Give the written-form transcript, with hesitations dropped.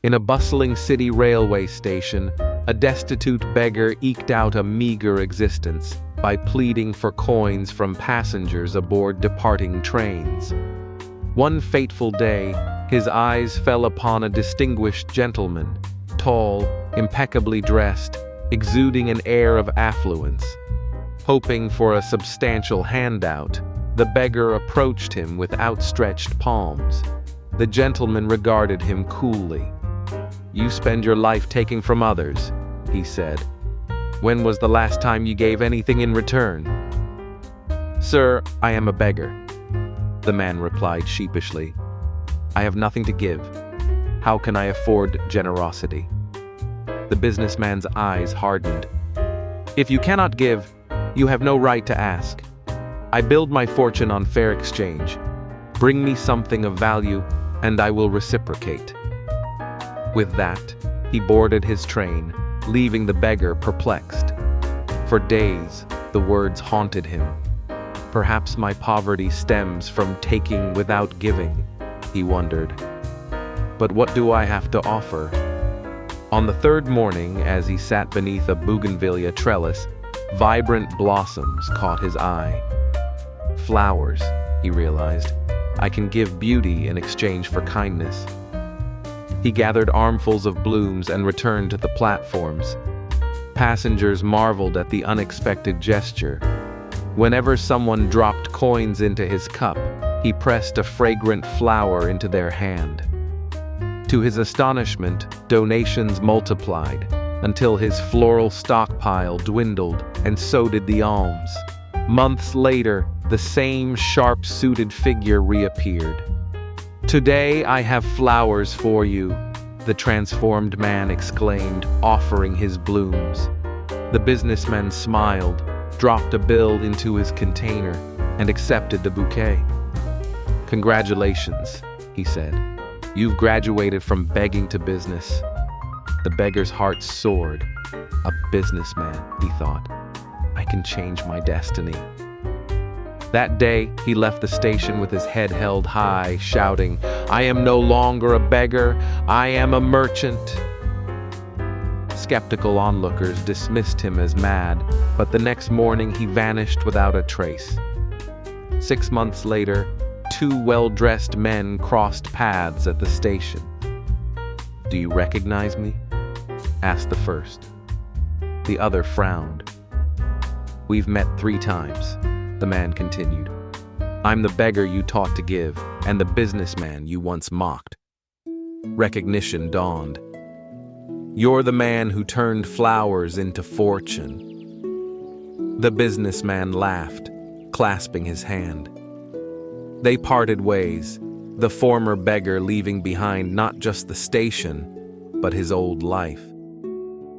In a bustling city railway station, a destitute beggar eked out a meager existence by pleading for coins from passengers aboard departing trains. One fateful day, his eyes fell upon a distinguished gentleman, tall, impeccably dressed, exuding an air of affluence. Hoping for a substantial handout, the beggar approached him with outstretched palms. The gentleman regarded him coolly. "You spend your life taking from others," he said. "When was the last time you gave anything in return?" "Sir, I am a beggar," the man replied sheepishly. "I have nothing to give. How can I afford generosity?" The businessman's eyes hardened. "If you cannot give, you have no right to ask. I build my fortune on fair exchange. Bring me something of value, and I will reciprocate." With that, he boarded his train, leaving the beggar perplexed. For days, the words haunted him. "Perhaps my poverty stems from taking without giving," he wondered. "But what do I have to offer?" On the third morning, as he sat beneath a bougainvillea trellis, vibrant blossoms caught his eye. "Flowers," he realized. "I can give beauty in exchange for kindness." He gathered armfuls of blooms and returned to the platforms. Passengers marveled at the unexpected gesture. Whenever someone dropped coins into his cup, he pressed a fragrant flower into their hand. To his astonishment, donations multiplied, until his floral stockpile dwindled, and so did the alms. Months later, the same sharp-suited figure reappeared. "Today I have flowers for you," the transformed man exclaimed, offering his blooms. The businessman smiled, dropped a bill into his container, and accepted the bouquet. "Congratulations," he said. "You've graduated from begging to business." The beggar's heart soared. "A businessman," he thought. "I can change my destiny." That day, he left the station with his head held high, shouting, "I am no longer a beggar, I am a merchant." Skeptical onlookers dismissed him as mad, but the next morning he vanished without a trace. 6 months later, 2 well-dressed men crossed paths at the station. "Do you recognize me?" asked the first. The other frowned. "We've met 3 times. The man continued. "I'm the beggar you taught to give, and the businessman you once mocked." Recognition dawned. "You're the man who turned flowers into fortune." The businessman laughed, clasping his hand. They parted ways, the former beggar leaving behind not just the station, but his old life.